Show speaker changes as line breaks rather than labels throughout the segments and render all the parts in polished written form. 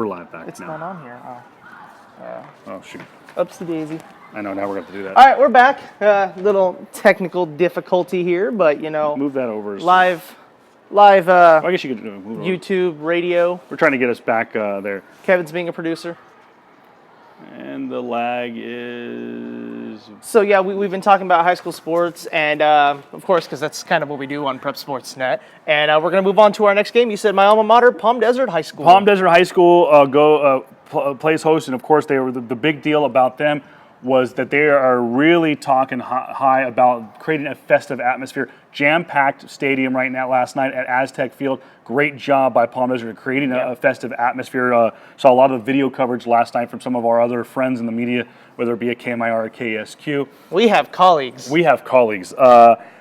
live back
It's
now.
not on here.
Oh, shoot.
Oopsie daisy.
I know, now we're going to have to do that.
All right, we're back. Little technical difficulty here, but
Move that over.
live
I guess you could move over.
YouTube, radio.
We're trying to get us back there.
Kevin's being a producer.
And the lag is...
So yeah, we've been talking about high school sports, and of course, because that's kind of what we do on Prep Sports Net. And we're going to move on to our next game. You said my alma mater, Palm Desert High School.
Palm Desert High School plays host, and of course, they were the big deal about them was that they are really talking high about creating a festive atmosphere. Jam-packed stadium right now last night at Aztec Field. Great job by Palm Desert creating a festive atmosphere. Saw a lot of video coverage last night from some of our other friends in the media, whether it be at KMIR or KSQ.
We have colleagues.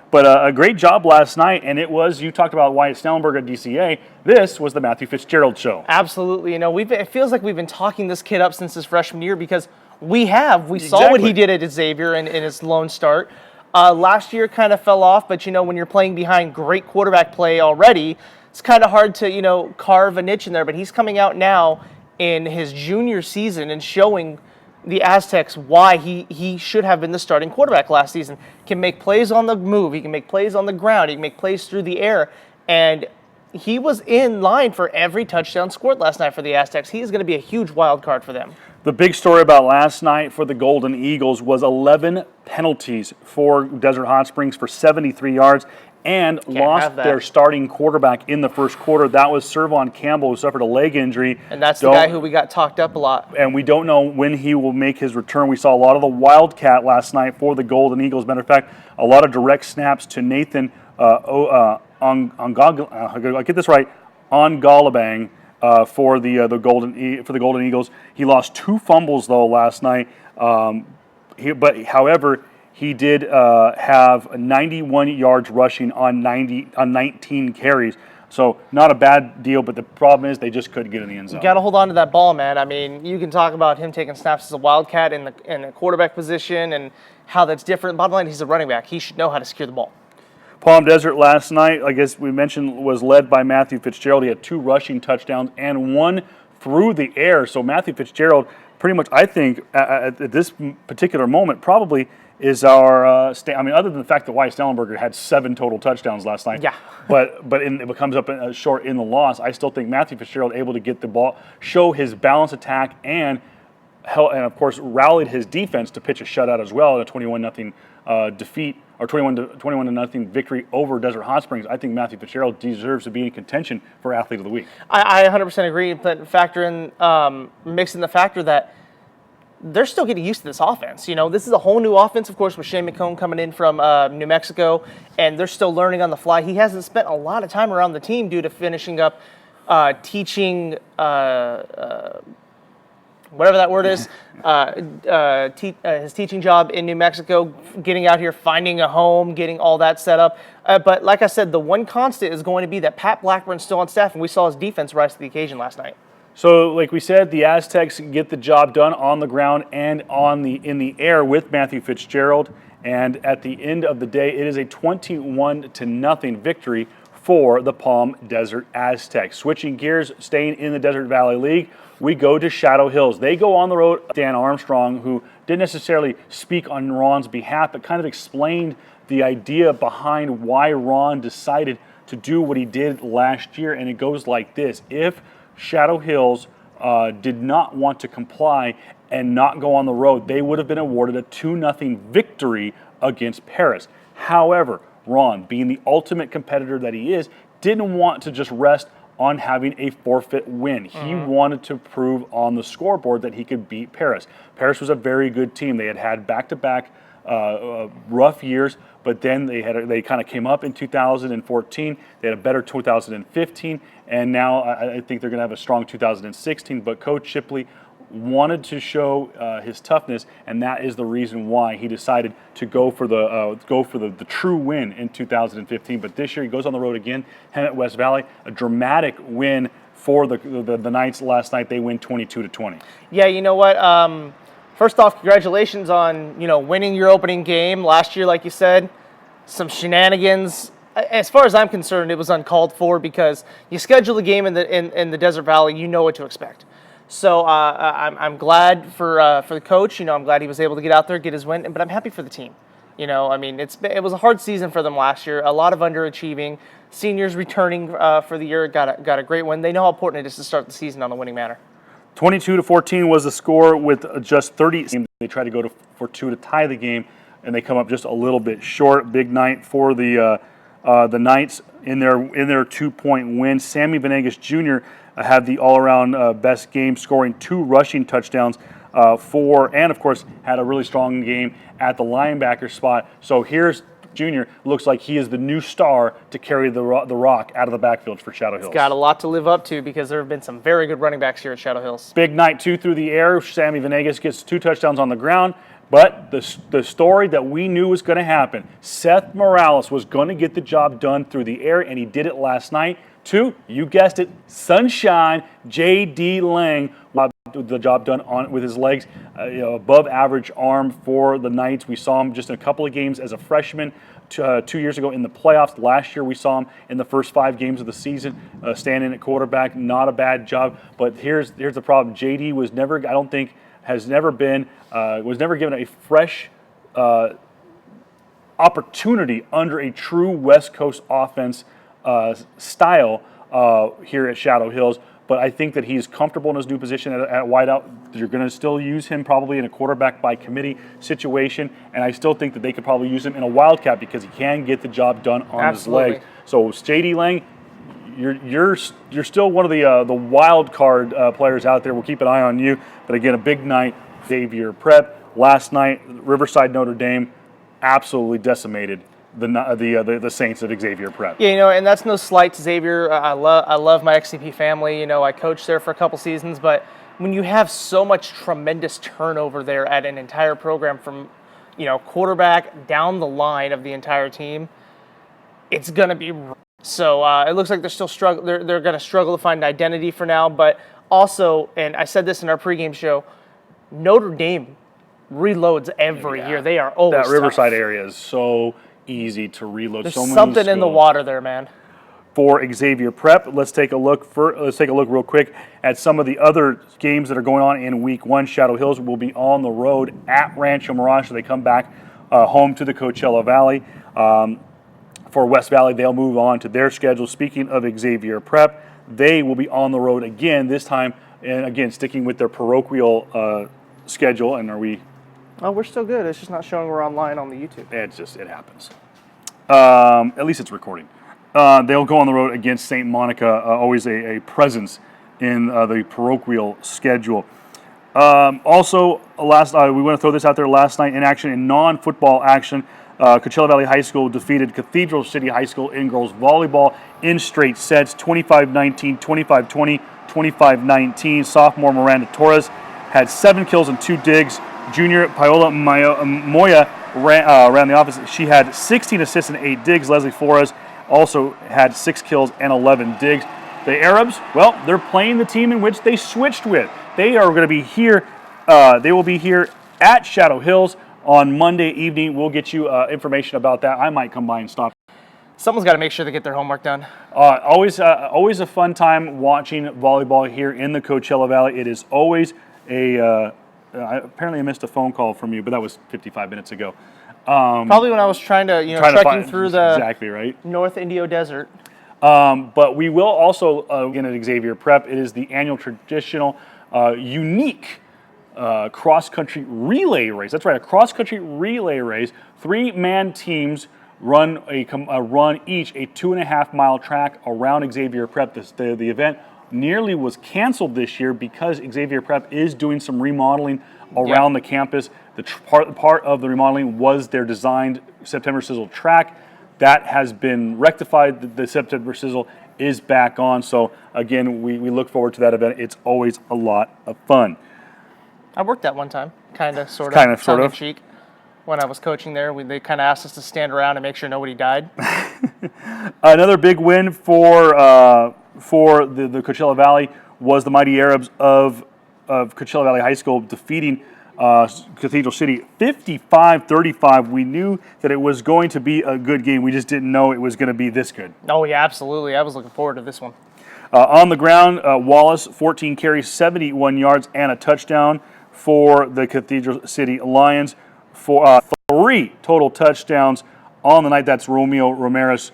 But a great job last night, and it was, you talked about Wyatt Snellenberg at DCA. This was the Matthew Fitzgerald show.
Absolutely. It feels like we've been talking this kid up since his freshman year because we saw what he did at Xavier in his lone start. Last year kind of fell off, but when you're playing behind great quarterback play already, it's kind of hard to carve a niche in there. But he's coming out now in his junior season and showing the Aztecs why he should have been the starting quarterback last season. Can make plays on the move, he can make plays on the ground, he can make plays through the air, and he was in line for every touchdown scored last night for the Aztecs. He is going to be a huge wild card for them.
The big story about last night for the Golden Eagles was 11 penalties for Desert Hot Springs for 73 yards and lost their starting quarterback in the first quarter. That was Servon Campbell, who suffered a leg injury.
And that's the guy who we got talked up a lot.
And we don't know when he will make his return. We saw a lot of the Wildcat last night for the Golden Eagles. Matter of fact, a lot of direct snaps to Nathan I'll get this right, Ongalabang for the Golden Eagles. He lost 2 fumbles though last night. However, he did have 91 yards rushing on 19 carries. So not a bad deal, but the problem is they just couldn't get in the end zone.
You got to hold on to that ball, man. I mean, you can talk about him taking snaps as a Wildcat in the quarterback position and how that's different. Bottom line, he's a running back. He should know how to secure the ball.
Palm Desert last night, I guess we mentioned, was led by Matthew Fitzgerald. He had 2 rushing touchdowns and 1 through the air. So Matthew Fitzgerald, pretty much, I think, at this particular moment, probably is our. Other than the fact that Wyatt Snellenberger had 7 total touchdowns last night.
Yeah.
But it comes up short in the loss. I still think Matthew Fitzgerald able to get the ball, show his balanced attack, and of course rallied his defense to pitch a shutout as well in a 21-0 defeat. Or 21-0 victory over Desert Hot Springs. I think Matthew Fitzgerald deserves to be in contention for Athlete of the Week.
I 100% agree, but mixing the factor that they're still getting used to this offense. This is a whole new offense, of course, with Shane McComb coming in from New Mexico, and they're still learning on the fly. He hasn't spent a lot of time around the team due to finishing up teaching. Whatever that word is, his teaching job in New Mexico, getting out here, finding a home, getting all that set up. But like I said, the one constant is going to be that Pat Blackburn's still on staff, and we saw his defense rise to the occasion last night.
So, like we said, the Aztecs get the job done on the ground and in the air with Matthew Fitzgerald. And at the end of the day, it is a 21-0 victory for the Palm Desert Aztecs. Switching gears, staying in the Desert Valley League, we go to Shadow Hills. They go on the road. Dan Armstrong, who didn't necessarily speak on Ron's behalf, but kind of explained the idea behind why Ron decided to do what he did last year. And it goes like this. If Shadow Hills did not want to comply and not go on the road, they would have been awarded a 2-0 victory against Paris. However, Ron, being the ultimate competitor that he is, didn't want to just rest on having a forfeit win. He wanted to prove on the scoreboard that he could beat Paris. Paris was a very good team. They had back-to-back rough years, but then they kind of came up in 2014. They had a better 2015, and now I think they're going to have a strong 2016. But Coach Shipley wanted to show his toughness, and that is the reason why he decided to go for the true win in 2015. But this year he goes on the road again, Hemet West Valley, a dramatic win for the Knights last night. They win 22-20.
Yeah, you know what? First off, congratulations on winning your opening game last year. Like you said, some shenanigans. As far as I'm concerned, it was uncalled for because you schedule a game in the Desert Valley, you know what to expect. So I'm glad for the coach. I'm glad he was able to get out there, get his win, but I'm happy for the team. I mean, it was a hard season for them last year. A lot of underachieving. Seniors returning for the year got a great win. They know how important it is to start the season on a winning manner.
22-14 was the score with just 30. They tried to go for 2 to tie the game, and they come up just a little bit short. Big night for the Knights in their 2-point win. Sammy Venegas Jr. Had the all-around best game, scoring 2 rushing touchdowns and of course had a really strong game at the linebacker spot. So here's Junior. Looks like he is the new star to carry the rock out of the backfield for Shadow Hills.
Got a lot to live up to because there have been some very good running backs here at Shadow Hills.
Big night, 2 through the air. Sammy Venegas gets 2 touchdowns on the ground. But the story that we knew was going to happen, Seth Morales was going to get the job done through the air, and he did it last night. 2, you guessed it, Sunshine J.D. Lang the job done with his legs, above average arm for the Knights. We saw him just in a couple of games as a freshman 2 years ago in the playoffs. Last year we saw him in the first 5 games of the season standing at quarterback. Not a bad job, but here's the problem. JD was never, I don't think, was never given a fresh opportunity under a true West Coast offense style here at Shadow Hills. But I think that he's comfortable in his new position at wideout. You're going to still use him probably in a quarterback by committee situation, and I still think that they could probably use him in a wildcat because he can get the job done on his legs. So J.D. Lang, you're still one of the wild card players out there. We'll keep an eye on you. But again, a big night, Xavier Prep. Last night, Riverside Notre Dame absolutely decimated the Saints at Xavier Prep.
Yeah, and that's no slight to Xavier. I love my XCP family. I coached there for a couple seasons, but when you have so much tremendous turnover there at an entire program from, quarterback down the line of the entire team, it's gonna be. So it looks like they're still struggling. They're gonna struggle to find an identity for now. But also, and I said this in our pregame show, Notre Dame reloads every year. They are always
that Riverside
tough.
Area is so easy to reload.
There's
so many
something
schools.
in the water there, man.
For Xavier Prep, let's take a look real quick at some of the other games that are going on in Week 1. Shadow Hills will be on the road at Rancho Mirage, so they come back home to the Coachella Valley. For West Valley, they'll move on to their schedule. Speaking of Xavier Prep, they will be on the road again, this time, and again, sticking with their parochial schedule. And are we?
Oh, we're still good. It's just not showing we're online on the YouTube.
It happens. At least it's recording. They'll go on the road against St. Monica, always a presence in the parochial schedule. Also, we want to throw this out there. Last night in action, in non-football action, Coachella Valley High School defeated Cathedral City High School in girls volleyball in straight sets, 25-19, 25-20, 25-19. Sophomore Miranda Torres had 7 kills and 2 digs. Junior Paola Moya ran the opposite. She had 16 assists and 8 digs. Leslie Flores also had 6 kills and 11 digs. The Arabs, well, they're playing the team in which they switched with. They are going to be here. They will be here at Shadow Hills on Monday evening. We'll get you information about that. I might come by and stop.
Someone's got to make sure they get their homework done.
Always a fun time watching volleyball here in the Coachella Valley. It is always apparently I missed a phone call from you, but that was 55 minutes ago.
Probably when I was trekking through the
exactly right
North Indio Desert.
But we will also, again at Xavier Prep, it is the annual traditional, unique cross-country relay race. That's right, a cross-country relay race. 3-man teams run each a 2.5-mile track around Xavier Prep. The event nearly was canceled this year because Xavier Prep is doing some remodeling around the campus. The part of the remodeling was their designed September Sizzle track. That has been rectified. The September Sizzle is back on. So again, we look forward to that event. It's always a lot of fun.
I worked that one time, kind of, sort of, tongue in cheek. When I was coaching there, they kind of asked us to stand around and make sure nobody died.
Another big win for the Coachella Valley was the Mighty Arabs of Coachella Valley High School defeating Cathedral City 55-35. We knew that it was going to be a good game. We just didn't know it was going to be this good.
Oh, yeah, absolutely. I was looking forward to this one.
On the ground, Wallace, 14 carries, 71 yards, and a touchdown for the Cathedral City Lions. For 3 total touchdowns on the night. That's Romeo Ramirez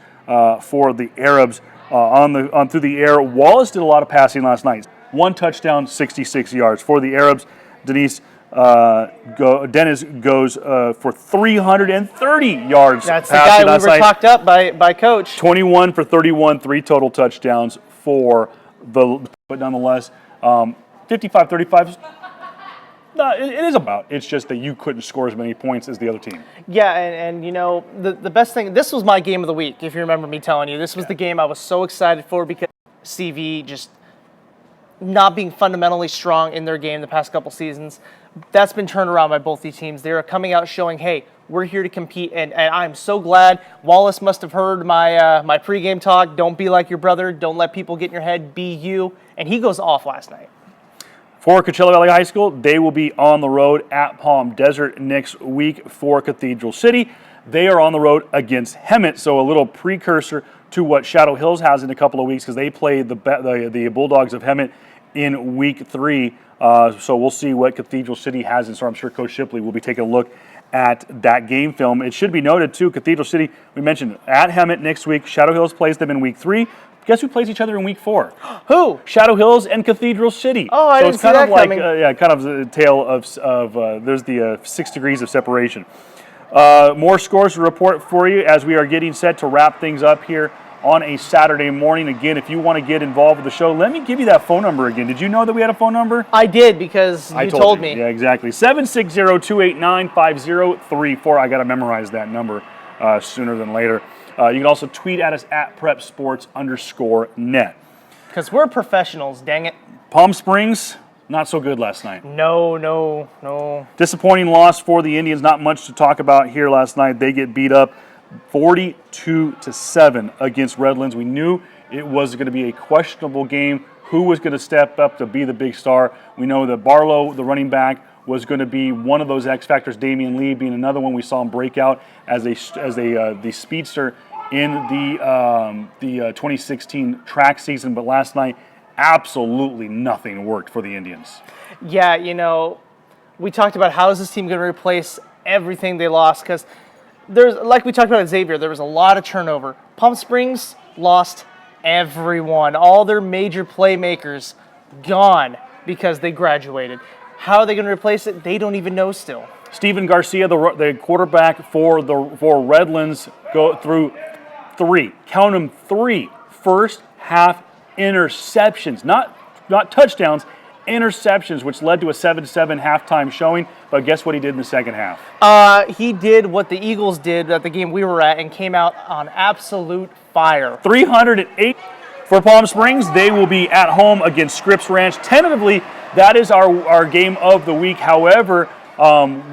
for the Arabs. On through the air, Wallace did a lot of passing last night. 1 touchdown, 66 yards. For the Arabs, Dennis goes for 330 yards.
That's the guy we were talked up by Coach.
21 for 31, 3 total touchdowns for but nonetheless, 55-35. No, it is about. It's just that you couldn't score as many points as the other team.
Yeah, and the best thing, this was my game of the week, if you remember me telling you. This was the game I was so excited for because CV just not being fundamentally strong in their game the past couple seasons. That's been turned around by both these teams. They are coming out showing, hey, we're here to compete, and I'm so glad. Wallace must have heard my pregame talk. Don't be like your brother. Don't let people get in your head. Be you. And he goes off last night.
For Coachella Valley High School, they will be on the road at Palm Desert next week for Cathedral City. They are on the road against Hemet, so a little precursor to what Shadow Hills has in a couple of weeks because they play the Bulldogs of Hemet in week 3. So we'll see what Cathedral City has in store. I'm sure Coach Shipley will be taking a look at that game film. It should be noted, too, Cathedral City, we mentioned, at Hemet next week. Shadow Hills plays them in week 3. Guess who plays each other in week 4?
Who?
Shadow Hills and Cathedral City.
Oh, I didn't see that coming.
Kind of the tale of there's the 6 degrees of separation. More scores to report for you as we are getting set to wrap things up here on a Saturday morning. Again, if you want to get involved with the show, let me give you that phone number again. Did you know that we had a phone number?
I did because you told me.
Yeah, exactly. 760-289-5034. I got to memorize that number sooner than later. You can also tweet at us at PrepSports_net.
Because we're professionals, dang it.
Palm Springs, not so good last night.
No.
Disappointing loss for the Indians. Not much to talk about here last night. They get beat up 42-7 against Redlands. We knew it was going to be a questionable game. Who was going to step up to be the big star? We know that Barlow, the running back, was going to be one of those X factors. Damian Lee being another one. We saw him break out as the speedster in the 2016 track season. But last night, absolutely nothing worked for the Indians.
Yeah, we talked about how is this team going to replace everything they lost because there's, like we talked about at Xavier, there was a lot of turnover. Palm Springs lost everyone. All their major playmakers gone because they graduated. How are they going to replace it? They don't even know still.
Steven Garcia, the quarterback for Redlands, go through 3. Count them 3 first half interceptions, not touchdowns, interceptions, which led to a 7-7 halftime showing. But guess what he did in the second half?
He did what the Eagles did at the game we were at and came out on absolute fire.
308 for Palm Springs. They will be at home against Scripps Ranch. Tentatively, that is our game of the week. However,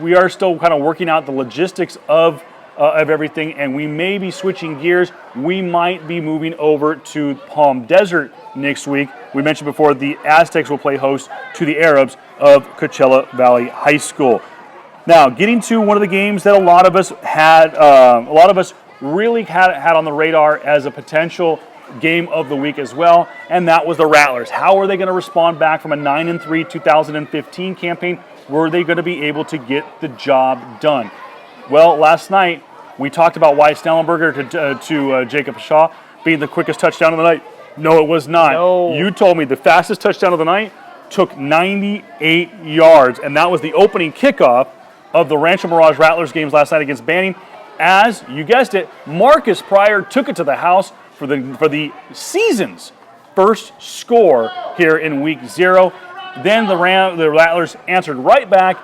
we are still kind of working out the logistics of everything, and we may be switching gears. We might be moving over to Palm Desert next week. We mentioned before the Aztecs will play host to the Arabs of Coachella Valley High School. Now, getting to one of the games that a lot of us really had on the radar as a potential game of the week as well, and that was the Rattlers. How are they going to respond back from a 9-3 2015 campaign? Were they going to be able to get the job done? Well, last night we talked about Wyatt Snellenberger to Jacob Shaw being the quickest touchdown of the night. No, it was not.
No.
You told me the fastest touchdown of the night took 98 yards, and that was the opening kickoff of the Rancho Mirage Rattlers games last night against Banning. As you guessed it, Marcus Pryor took it to the house for the season's first score here in week 0. Then the Rattlers answered right back,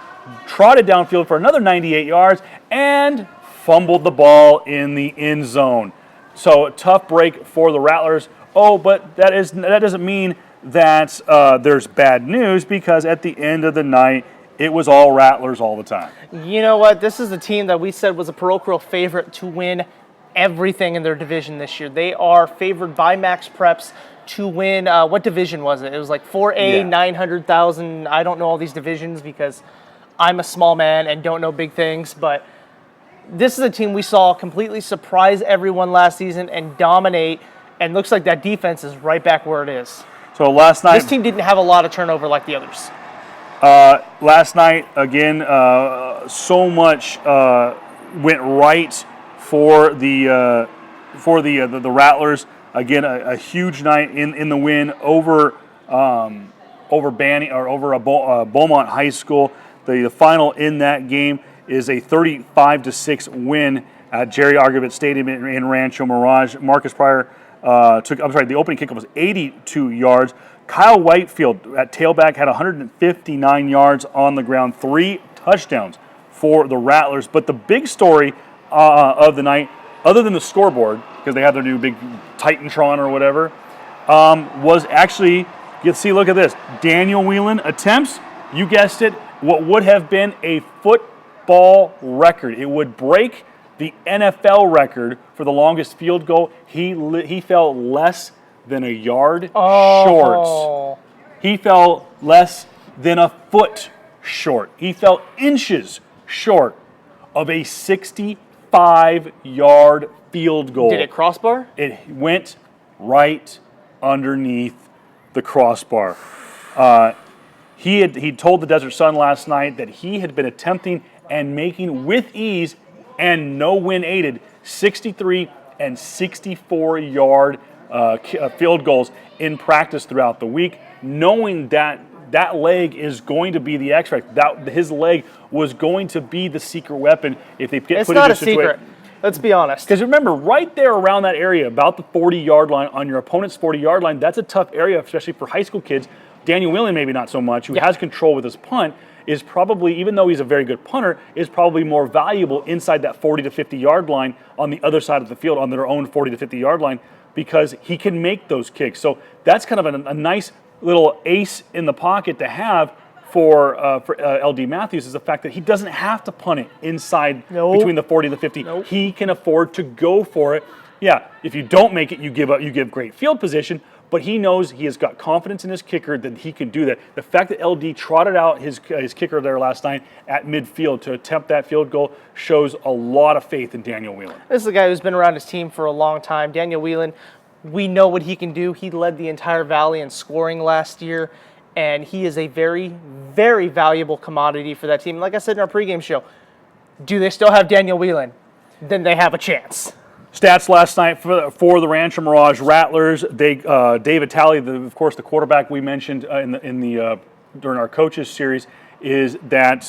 trotted downfield for another 98 yards, and fumbled the ball in the end zone. So a tough break for the Rattlers. Oh, but that doesn't mean that there's bad news, because at the end of the night, it was all Rattlers all the time.
You know what? This is a team that we said was a parochial favorite to win everything in their division this year. They are favored by Max Preps to win, what division was it? It was like 4A,
Yeah.
900,000. I don't know all these divisions because I'm a small man and don't know big things, but this is a team we saw completely surprise everyone last season and dominate And looks like that defense is right back where it is.
So last night,
This team didn't have a lot of turnover like the others.
last night again, so much went right for the Rattlers. Again, a huge night in the win over Beaumont High School. The final in that game is a 35-6 win at Jerry Argovitz Stadium in Rancho Mirage. Marcus Pryor the opening kickoff was 82 yards. Kyle Whitefield at tailback had 159 yards on the ground, 3 touchdowns for the Rattlers. But the big story of the night, other than the scoreboard, because they had their new big Titantron or whatever, was actually, look at this. Daniel Whelan attempts, you guessed it, what would have been a football record. It would break the NFL record for the longest field goal. He fell less than a yard short. He fell less than a foot short. He fell inches short of a 65-yard field goal.
Did it crossbar?
It went right underneath the crossbar. He told the Desert Sun last night that he had been attempting and making with ease and no wind aided 63 and 64-yard field goals in practice throughout the week, knowing that that leg is going to be the X factor. That his leg was going to be the secret weapon if they get
It's
put
not
into
a secret. Let's be honest.
Because remember, right there around that area, about the 40-yard line, on your opponent's 40-yard line, that's a tough area, especially for high school kids. Daniel Whelan maybe not so much, who has control with his punt, is probably, even though he's a very good punter, is probably more valuable inside that 40 to 50-yard line on the other side of the field, on their own 40 to 50-yard line, because he can make those kicks. So that's kind of a nice little ace in the pocket to have for LD Matthews, is the fact that he doesn't have to punt it inside between the 40 and the 50. He can afford to go for it. Yeah, if you don't make it, you give great field position, but he knows he has got confidence in his kicker that he can do that. The fact that LD trotted out his kicker there last night at midfield to attempt that field goal shows a lot of faith in Daniel Whelan.
This is a guy who's been around his team for a long time. Daniel Whelan, we know what he can do. He led the entire Valley in scoring last year, and he is a very, very valuable commodity for that team. Like I said in our pregame show, do they still have Daniel Whelan? Then they have a chance.
Stats last night for the Rancho Mirage Rattlers. David Talley, of course, the quarterback we mentioned during our coaches series, is that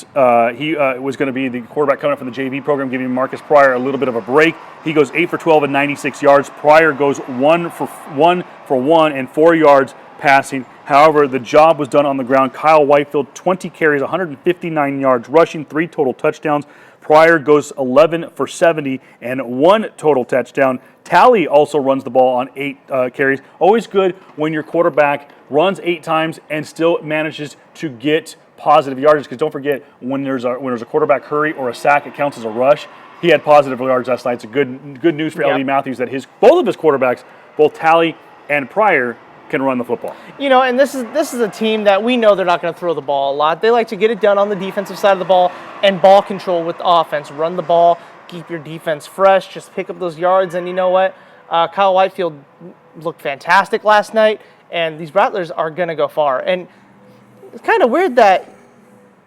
he was going to be the quarterback coming up from the JV program, giving Marcus Pryor a little bit of a break. He goes 8 for 12 and 96 yards. Pryor goes 1 for 1 and 4 yards passing. However, the job was done on the ground. Kyle Whitefield, 20 carries, 159 yards rushing, 3 total touchdowns. Pryor goes 11 for 70 and 1 total touchdown. Talley also runs the ball on 8 carries. Always good when your quarterback runs 8 times and still manages to get positive yardage, because don't forget, when there's a quarterback hurry or a sack, it counts as a rush. He had positive yards last night. It's a good news for LD Matthews that both of his quarterbacks, both Talley and Pryor, can run the football.
You know, and this is a team that we know they're not going to throw the ball a lot. They like to get it done on the defensive side of the ball and ball control with the offense. Run the ball, keep your defense fresh, just pick up those yards. And you know what? Kyle Whitefield looked fantastic last night, and these Rattlers are going to go far. And it's kind of weird that,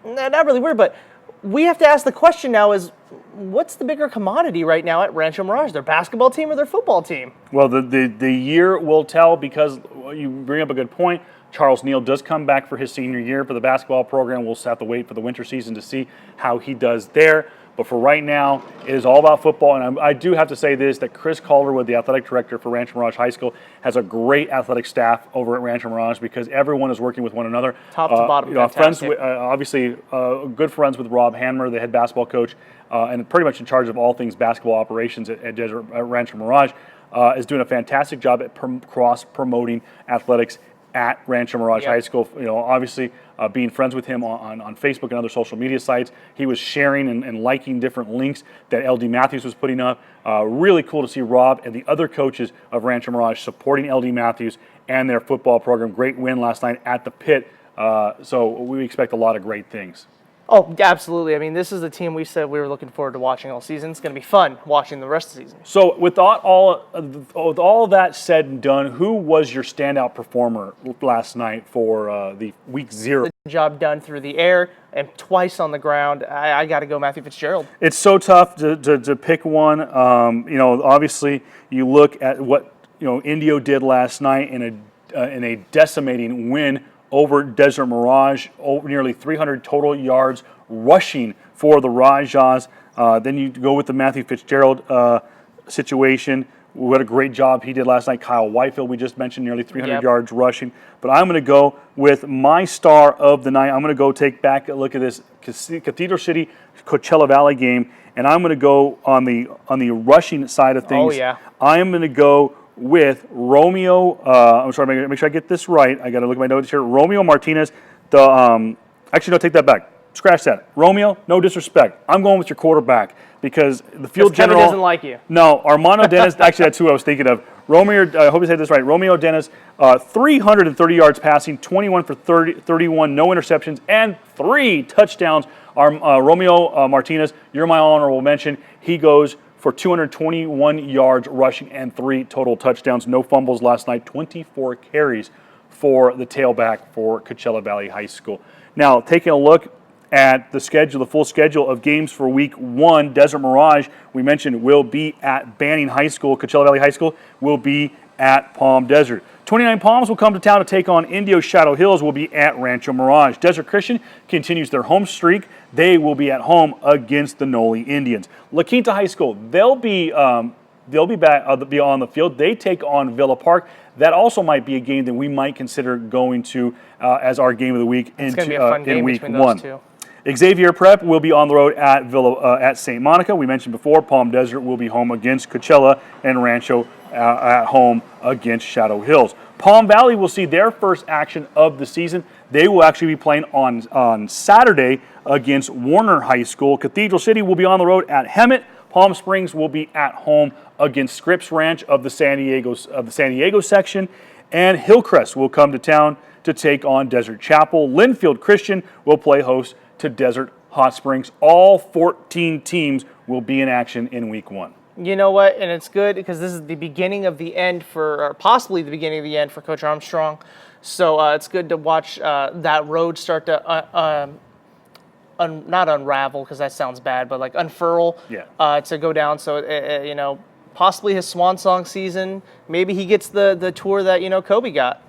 not really weird, but we have to ask the question now is, what's the bigger commodity right now at Rancho Mirage, their basketball team or their football team?
Well, the year will tell, because you bring up a good point. Charles Neal does come back for his senior year for the basketball program. We'll have to wait for the winter season to see how he does there. But for right now, it is all about football. And I do have to say this, that Chris Calderwood, the athletic director for Rancho Mirage High School, has a great athletic staff over at Rancho Mirage, because everyone is working with one another.
Top to bottom,
fantastic. Obviously, good friends with Rob Hanmer, the head basketball coach, and pretty much in charge of all things basketball operations at Rancho Mirage, is doing a fantastic job at cross-promoting athletics at Rancho Mirage High School. You know, obviously, being friends with him on Facebook and other social media sites, he was sharing and liking different links that LD Matthews was putting up. Really cool to see Rob and the other coaches of Rancho Mirage supporting LD Matthews and their football program. Great win last night at the Pit. So we expect a lot of great things.
Oh, yeah, absolutely. I mean, this is the team we said we were looking forward to watching all season. It's going to be fun watching the rest of the season.
So with all that said and done, who was your standout performer last night for the week 0?
The job done through the air and twice on the ground. I got to go Matthew Fitzgerald.
It's so tough to pick one. Obviously, you look at what Indio did last night in a decimating win over Desert Mirage, over nearly 300 total yards rushing for the Rajas. Then you go with the Matthew Fitzgerald situation. What a great job he did last night. Kyle Whitefield, we just mentioned, nearly 300 yards rushing. But I'm going to go with my star of the night. I'm going to go take back a look at this Cathedral City Coachella Valley game, and I'm going to go on the rushing side of things.
Oh, yeah.
I am going to go with Romeo. I'm sorry, make sure I get this right. I got to look at my notes here. Romeo Martinez. Actually, no, take that back. Scratch that. Romeo, no disrespect. I'm going with your quarterback because the field general
Kevin doesn't like you.
No, Armando Dennis. Actually, that's who I was thinking of. Romeo. I hope I said this right. Romeo Dennis, 330 yards passing, 21 for 31, no interceptions, and 3 touchdowns. Romeo Martinez, you're my honorable mention. He goes for 221 yards rushing and 3 total touchdowns. No fumbles last night. 24 carries for the tailback for Coachella Valley High School. Now, taking a look at the schedule, the full schedule of games for week 1, Desert Mirage, we mentioned, will be at Banning High School. Coachella Valley High School will be at Palm Desert. 29 Palms will come to town to take on Indio. Shadow Hills will be at Rancho Mirage. Desert Christian continues their home streak. They will be at home against the Noli Indians. La Quinta High School, they'll be back, be on the field. They take on Villa Park. That also might be a game that we might consider going to as our game of the week
in week
1. Two. Xavier Prep will be on the road at St. Monica. We mentioned before, Palm Desert will be home against Coachella, and Rancho at home against Shadow Hills. Palm Valley will see their first action of the season. They will actually be playing on Saturday against Warner High School. Cathedral City will be on the road at Hemet. Palm Springs will be at home against Scripps Ranch of the San Diego section, and Hillcrest will come to town to take on Desert Chapel. Linfield Christian will play host to Desert Hot Springs. All 14 teams will be in action in week 1.
You know what? And it's good because this is the beginning of the end or possibly the beginning of the end for Coach Armstrong. So it's good to watch that road start to not unravel, because that sounds bad, but like unfurl to go down. So, possibly his swan song season. Maybe he gets the tour that, Kobe got.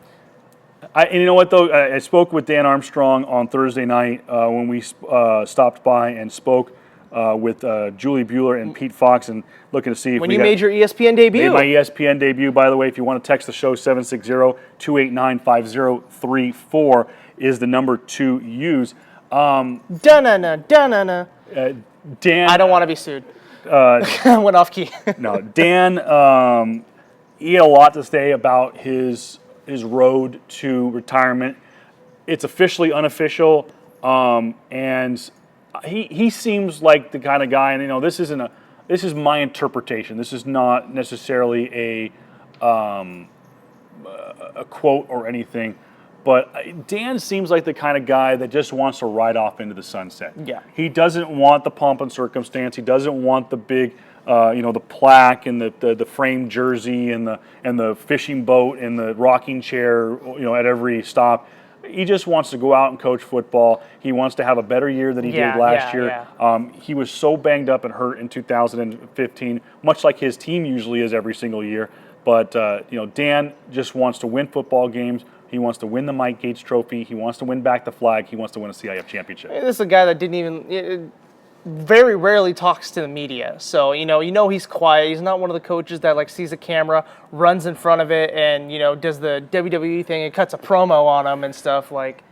And you know what, though? I spoke with Dan Armstrong on Thursday night when we stopped by and spoke with Julie Bueller and Pete Fox, and looking to see if
when you made your ESPN debut.
Made my ESPN debut, by the way. If you want to text the show, 760-289-5034 is the number to use.
Dan, I don't want to be sued. Went off key.
No, Dan, he had a lot to say about his road to retirement. It's officially unofficial, and he seems like the kind of guy. And this is my interpretation. This is not necessarily a quote or anything. But Dan seems like the kind of guy that just wants to ride off into the sunset.
Yeah.
He doesn't want the pomp and circumstance. He doesn't want the big, the plaque and the framed jersey and the fishing boat and the rocking chair, at every stop. He just wants to go out and coach football. He wants to have a better year than he did last year.
Yeah.
He was so banged up and hurt in 2015, much like his team usually is every single year. But Dan just wants to win football games. He wants to win the Mike Gates Trophy. He wants to win back the flag. He wants to win a CIF championship.
This is a guy that very rarely talks to the media. So, he's quiet. He's not one of the coaches that sees a camera, runs in front of it, and, does the WWE thing and cuts a promo on him and stuff. Like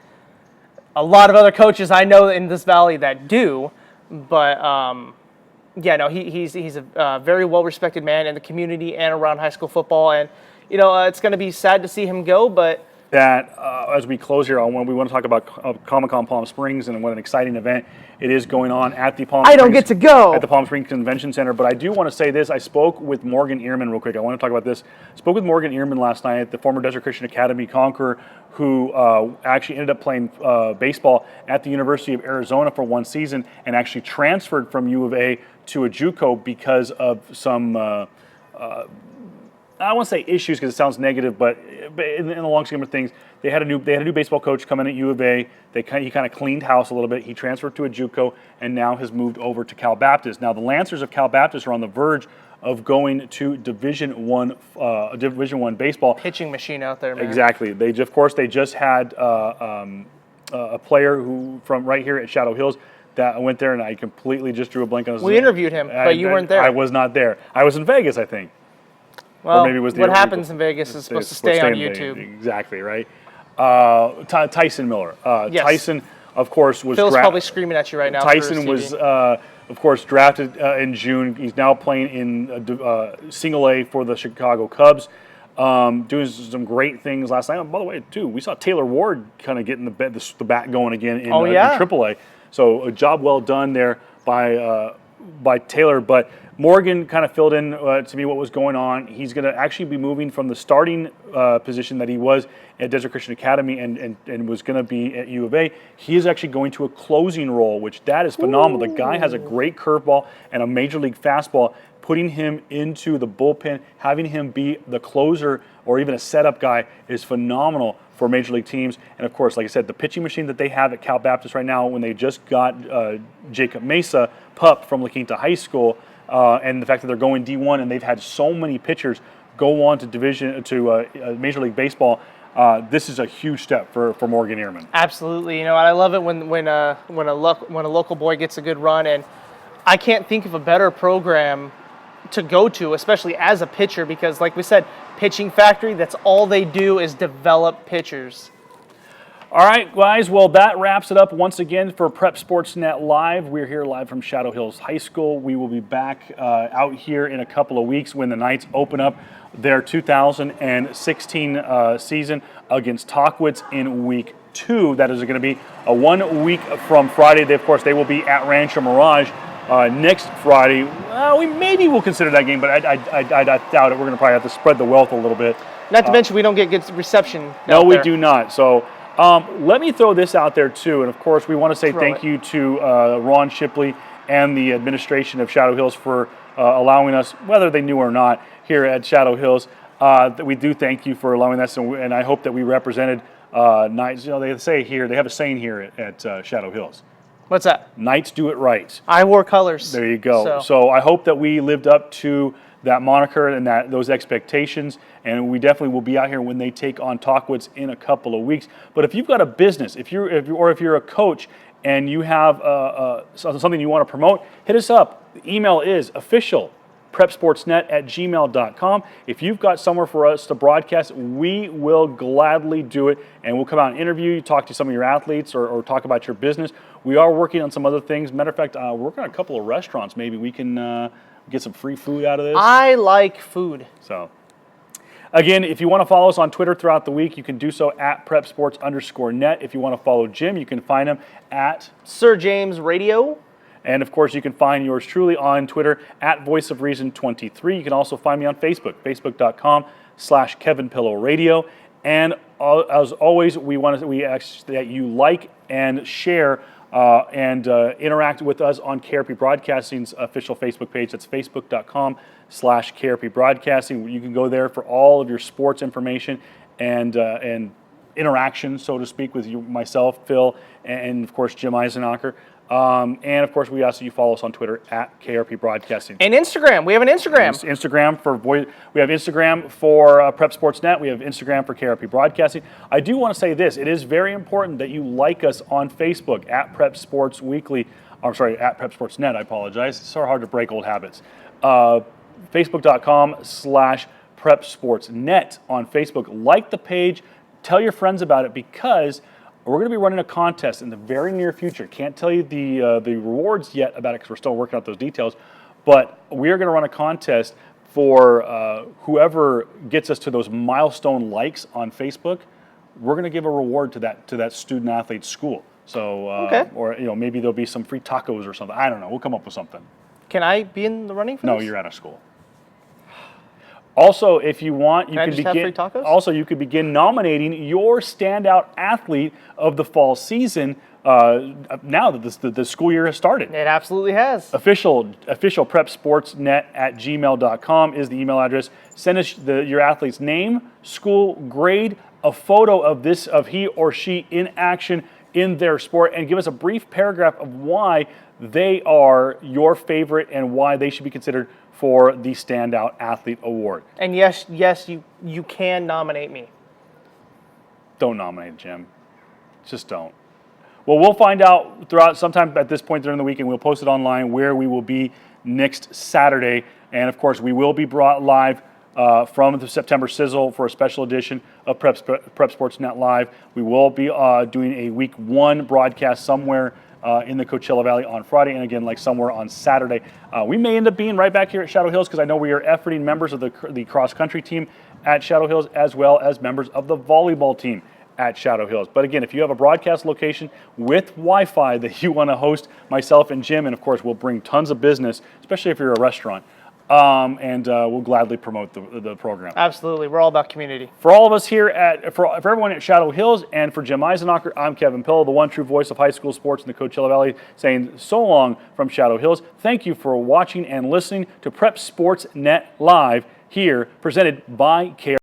a lot of other coaches I know in this valley that do. But, he's a very well-respected man in the community and around high school football. And, it's going to be sad to see him go, but
that as we close here, we want to talk about Comic-Con Palm Springs and what an exciting event it is going on at the Palm
I
Springs.
don't get to go.
At the Palm Springs Convention Center. But I do want to say this. I spoke with Morgan Ehrman real quick. I want to talk about this. Spoke with Morgan Ehrman last night, the former Desert Christian Academy Conqueror, who actually ended up playing baseball at the University of Arizona for one season and actually transferred from U of A to a JUCO because of some I won't say issues because it sounds negative, but in the long scheme of things, they had a new baseball coach come in at U of A. He kind of cleaned house a little bit. He transferred to a JUCO and now has moved over to Cal Baptist. Now the Lancers of Cal Baptist are on the verge of going to Division One baseball.
Pitching machine out there, man.
Exactly. They just had a player who from right here at Shadow Hills that went there, and I completely just drew a blank on his name.
We interviewed him, but you weren't there.
I was not there. I was in Vegas, I think.
Well,
or maybe it was
what happens in Vegas is supposed to stay on YouTube.
Exactly, right? Tyson Miller.
Yes.
Tyson, of course, was
Phil's probably screaming at you right now.
Tyson was, of course, drafted in June. He's now playing in Single A for the Chicago Cubs, doing some great things last night. Oh, by the way, too, we saw Taylor Ward kind of getting the bat going again in AAA. So a job well done there by Taylor, but Morgan kind of filled in to me what was going on. He's going to actually be moving from the starting position that he was at Desert Christian Academy and was going to be at U of A. He is actually going to a closing role, which that is phenomenal. The guy has a great curveball and a major league fastball. Putting him into the bullpen, having him be the closer or even a setup guy is phenomenal for major league teams. And of course, like I said, the pitching machine that they have at Cal Baptist right now, when they just got Jacob Mesa, pup from La Quinta High School, and the fact that they're going D1 and they've had so many pitchers go on to Major League Baseball, this is a huge step for Morgan Ehrman.
Absolutely. You know, I love it when a local boy gets a good run, and I can't think of a better program to go to, especially as a pitcher, because like we said, Pitching Factory, that's all they do is develop pitchers.
All right, guys, well, that wraps it up once again for Prep Sportsnet Live. We're here live from Shadow Hills High School. We will be back out here in a couple of weeks when the Knights open up their 2016 season against Tahquitz in Week 2. That is going to be a 1 week from Friday. Of course, they will be at Rancho Mirage next Friday. We will consider that game, but I doubt it. We're going to probably have to spread the wealth a little bit.
Not to mention we don't get good reception.
No, we do not. So let me throw this out there too. And of course, we want to say thank you to Ron Shipley and the administration of Shadow Hills for allowing us, whether they knew or not, here at Shadow Hills. We do thank you for allowing us, and I hope that we represented Knights. You know, they say here, they have a saying here at Shadow Hills.
What's that?
Knights do it right.
I wore colors.
There you go. So I hope that we lived up to that moniker and those expectations, and we definitely will be out here when they take on Tahquitz in a couple of weeks. But if you've got a business, if you're a coach and you have something you want to promote, hit us up. The email is officialprepsportsnet@gmail.com. If you've got somewhere for us to broadcast, we will gladly do it, and we'll come out and interview you, talk to some of your athletes, or talk about your business. We are working on some other things. Matter of fact, we're working on a couple of restaurants. Maybe we can get some free food out of this.
I like food.
So, again, if you want to follow us on Twitter throughout the week, you can do so at prepsports_net. If you want to follow Jim, you can find him at
Sir James Radio.
And of course, you can find yours truly on Twitter at Voice of Reason 23. You can also find me on Facebook, facebook.com/KevinPillowRadio. And as always, we ask that you like and share and interact with us on KRP Broadcasting's official Facebook page. That's facebook.com/KRP Broadcasting. You can go there for all of your sports information and interaction, so to speak, with myself, Phil, and of course Jim Eisenacher. And of course, we ask that you follow us on Twitter at KRP Broadcasting.
And Instagram. We have an Instagram.
We have Instagram for Prep Sportsnet. We have Instagram for KRP Broadcasting. I do want to say this. It is very important that you like us on Facebook at Prep Sports Weekly. I'm sorry, at Prep Sportsnet. I apologize. It's so hard to break old habits. Facebook.com/PrepSportsNet on Facebook. Like the page. Tell your friends about it, because we're going to be running a contest in the very near future. Can't tell you the rewards yet about it because we're still working out those details. But we are going to run a contest for whoever gets us to those milestone likes on Facebook. we're going to give a reward to that student athlete school. So,
Okay.
or maybe there'll be some free tacos or something. I don't know. We'll come up with something.
Can I be in the running for
No,
this?
you're out of school. Also, if you want, you
Can I
could
just have
begin.
free tacos?
Also, you could begin nominating your standout athlete of the fall season now that the school year has started.
It absolutely has.
Official prepsportsnet@gmail.com is the email address. Send us your athlete's name, school, grade, a photo of he or she in action in their sport, and give us a brief paragraph of why they are your favorite and why they should be considered for the Standout Athlete Award.
And yes, you can nominate me.
Don't nominate Jim. Just don't. Well, we'll find out throughout sometime at this point during the weekend. We'll post it online where we will be next Saturday. And of course, we will be brought live from the September Sizzle for a special edition of Prep Sports Net Live. We will be doing a week 1 broadcast somewhere in the Coachella Valley on Friday, and again, like somewhere on Saturday. We may end up being right back here at Shadow Hills because I know we are efforting members of the cross country team at Shadow Hills as well as members of the volleyball team at Shadow Hills. But again, if you have a broadcast location with Wi-Fi that you want to host myself and Jim, and of course we'll bring tons of business, especially if you're a restaurant, and we'll gladly promote the program.
Absolutely. We're all about community.
For all of us here for everyone at Shadow Hills and for Jim Eisenacher, I'm Kevin Pillow, the one true voice of high school sports in the Coachella Valley, saying so long from Shadow Hills. Thank you for watching and listening to Prep Sports Net Live here, presented by Care.